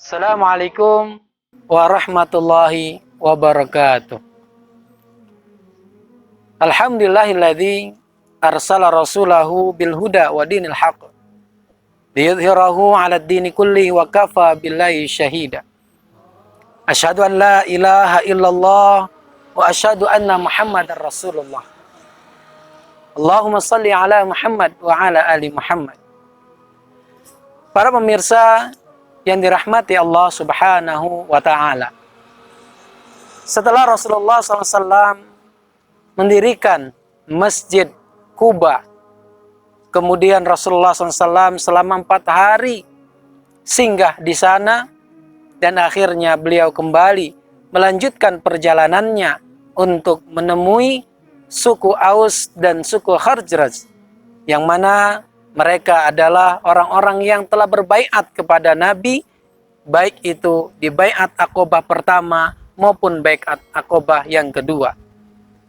Assalamualaikum warahmatullahi wabarakatuh. Alhamdulillahilladzi arsala rasulahu bil huda wa dinil haqq liyudhhirahu 'alad dini kullihi wa kafa billahi syahida. Asyhadu an la ilaha illallah wa asyhadu anna Muhammadar Rasulullah. Allahumma shalli ala Muhammad wa ala ali Muhammad. Para pemirsa yang dirahmati Allah Subhanahu wa ta'ala, setelah Rasulullah SAW mendirikan Masjid Quba, kemudian Rasulullah SAW selama 4 hari singgah di sana, dan akhirnya beliau kembali melanjutkan perjalanannya untuk menemui suku Aus dan suku Khazraj, yang mana mereka adalah orang-orang yang telah berbaiat kepada Nabi, baik itu di baiat Aqobah pertama maupun baiat Aqobah yang kedua.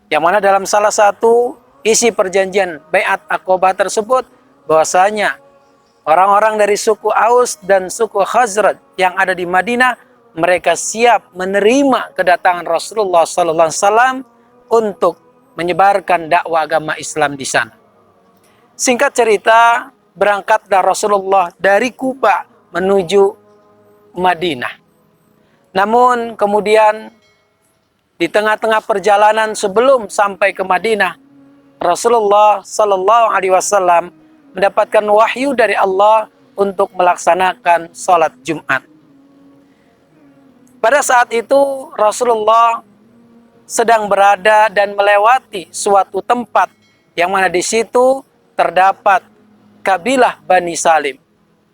Yang mana dalam salah satu isi perjanjian baiat Aqobah tersebut, bahwasanya orang-orang dari suku Aus dan suku Khazraj yang ada di Madinah, mereka siap menerima kedatangan Rasulullah SAW untuk menyebarkan dakwah agama Islam di sana. Singkat cerita, berangkatlah Rasulullah dari Kuba menuju Madinah. Namun kemudian di tengah-tengah perjalanan sebelum sampai ke Madinah, Rasulullah Sallallahu Alaihi Wasallam mendapatkan wahyu dari Allah untuk melaksanakan sholat Jumat. Pada saat itu Rasulullah sedang berada dan melewati suatu tempat yang mana di situ terdapat kabilah Bani Salim,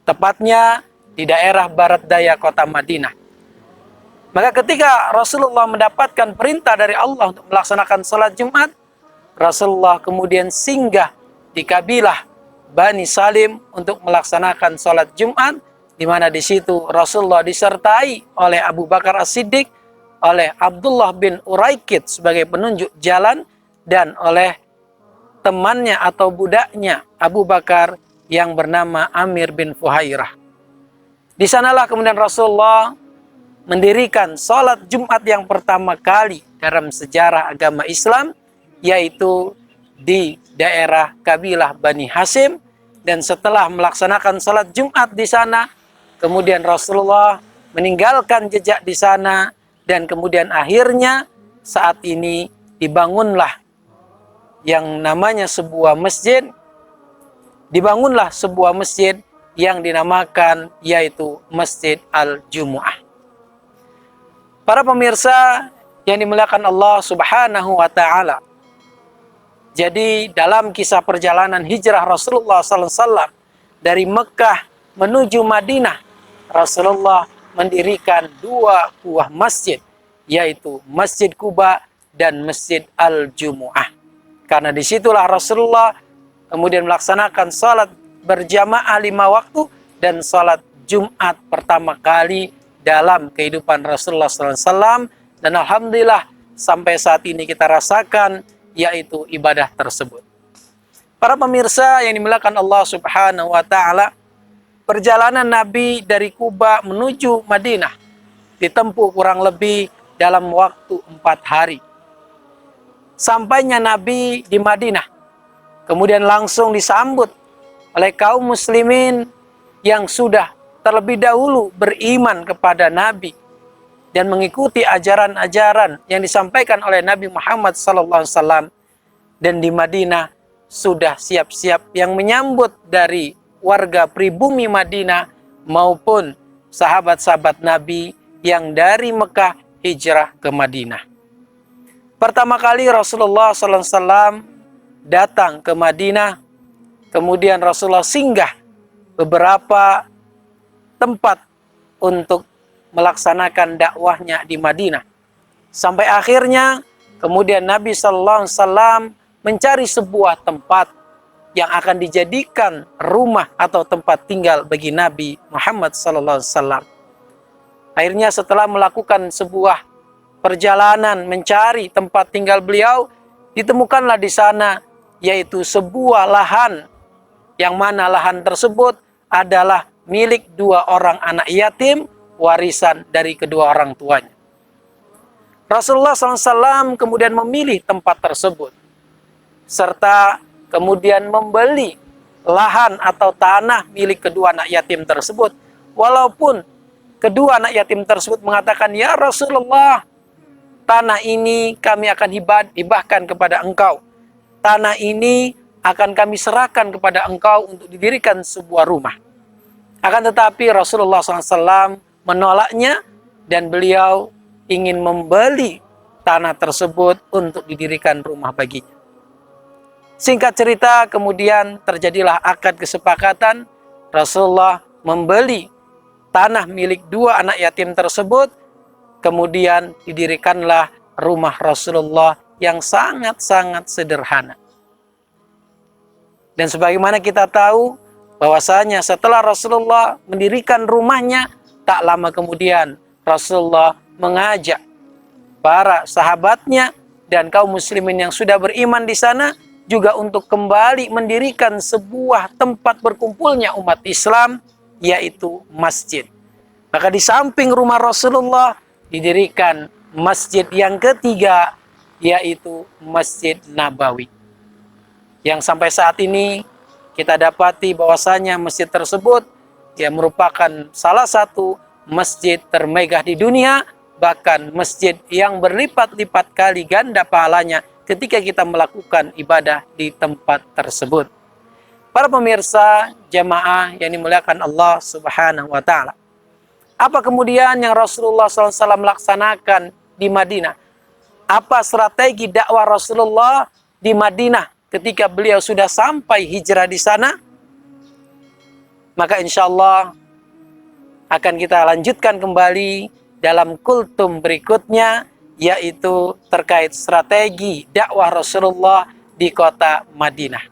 tepatnya di daerah barat daya kota Madinah. Maka ketika Rasulullah mendapatkan perintah dari Allah untuk melaksanakan salat Jumat, Rasulullah kemudian singgah di kabilah Bani Salim untuk melaksanakan salat Jumat, di mana di situ Rasulullah disertai oleh Abu Bakar As-Siddiq, oleh Abdullah bin Uraikid sebagai penunjuk jalan, dan oleh temannya atau budaknya Abu Bakar yang bernama Amir bin Fuhairah. Di sanalah kemudian Rasulullah mendirikan sholat Jumat yang pertama kali dalam sejarah agama Islam, yaitu di daerah kabilah Bani Hashim. Dan setelah melaksanakan sholat Jumat di sana, kemudian Rasulullah meninggalkan jejak di sana, dan kemudian akhirnya saat ini dibangunlah yang namanya sebuah masjid, dibangunlah sebuah masjid yang dinamakan yaitu Masjid Al-Jumu'ah. Para pemirsa yang dimuliakan Allah Subhanahu wa ta'ala, jadi dalam kisah perjalanan hijrah Rasulullah SAW dari Mekah menuju Madinah, Rasulullah mendirikan 2 buah masjid, yaitu Masjid Quba dan Masjid Al-Jumu'ah. Karena disitulah Rasulullah kemudian melaksanakan sholat berjamaah 5 waktu dan sholat Jumat pertama kali dalam kehidupan Rasulullah SAW. Dan Alhamdulillah sampai saat ini kita rasakan yaitu ibadah tersebut. Para pemirsa yang dimuliakan Allah Subhanahu wa ta'ala, perjalanan Nabi dari Kuba menuju Madinah ditempuh kurang lebih dalam waktu 4 hari. Sampainya Nabi di Madinah, kemudian langsung disambut oleh kaum muslimin yang sudah terlebih dahulu beriman kepada Nabi dan mengikuti ajaran-ajaran yang disampaikan oleh Nabi Muhammad SAW. Dan di Madinah sudah siap-siap yang menyambut dari warga pribumi Madinah maupun sahabat-sahabat Nabi yang dari Mekah hijrah ke Madinah. Pertama kali Rasulullah SAW datang ke Madinah, kemudian Rasulullah singgah beberapa tempat untuk melaksanakan dakwahnya di Madinah. Sampai akhirnya kemudian Nabi SAW mencari sebuah tempat yang akan dijadikan rumah atau tempat tinggal bagi Nabi Muhammad SAW. Akhirnya setelah melakukan sebuah perjalanan mencari tempat tinggal beliau, ditemukanlah di sana yaitu sebuah lahan, yang mana lahan tersebut adalah milik 2 orang anak yatim, warisan dari kedua orang tuanya. Rasulullah SAW kemudian memilih tempat tersebut, serta kemudian membeli lahan atau tanah milik kedua anak yatim tersebut. Walaupun kedua anak yatim tersebut mengatakan, "Ya Rasulullah, tanah ini kami akan hibahkan kepada engkau. Tanah ini akan kami serahkan kepada engkau untuk didirikan sebuah rumah." Akan tetapi Rasulullah SAW menolaknya dan beliau ingin membeli tanah tersebut untuk didirikan rumah baginya. Singkat cerita, kemudian terjadilah akad kesepakatan. Rasulullah membeli tanah milik 2 anak yatim tersebut. Kemudian didirikanlah rumah Rasulullah yang sangat-sangat sederhana. Dan sebagaimana kita tahu bahwasanya setelah Rasulullah mendirikan rumahnya, tak lama kemudian Rasulullah mengajak para sahabatnya dan kaum muslimin yang sudah beriman di sana juga untuk kembali mendirikan sebuah tempat berkumpulnya umat Islam, yaitu masjid. Maka di samping rumah Rasulullah didirikan masjid yang ketiga, yaitu Masjid Nabawi, yang sampai saat ini kita dapati bahwasanya masjid tersebut merupakan salah satu masjid termegah di dunia, bahkan masjid yang berlipat-lipat kali ganda pahalanya ketika kita melakukan ibadah di tempat tersebut. Para pemirsa jamaah yang dimuliakan Allah Subhanahu wa Ta'ala, apa kemudian yang Rasulullah SAW laksanakan di Madinah? Apa strategi dakwah Rasulullah di Madinah ketika beliau sudah sampai hijrah di sana? Maka insya Allah akan kita lanjutkan kembali dalam kultum berikutnya, yaitu terkait strategi dakwah Rasulullah di kota Madinah.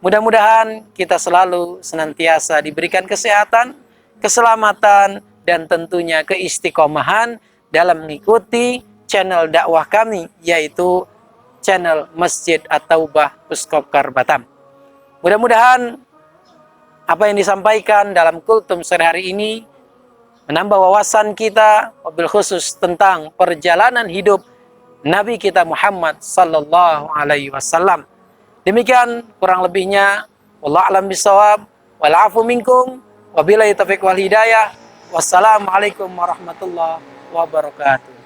Mudah-mudahan kita selalu senantiasa diberikan kesehatan, keselamatan, dan tentunya keistiqomahan dalam mengikuti channel dakwah kami, yaitu channel Masjid At-Taubah Puskopkar Batam. Mudah-mudahan apa yang disampaikan dalam kultum sore hari ini menambah wawasan kita, wabil khusus tentang perjalanan hidup Nabi kita Muhammad sallallahu alaihi wasallam. Demikian kurang lebihnya, wallahu a'lam bishawab, wal afu minkum, wabillahi taufiq wal hidayah. Wassalamualaikum warahmatullahi wabarakatuh.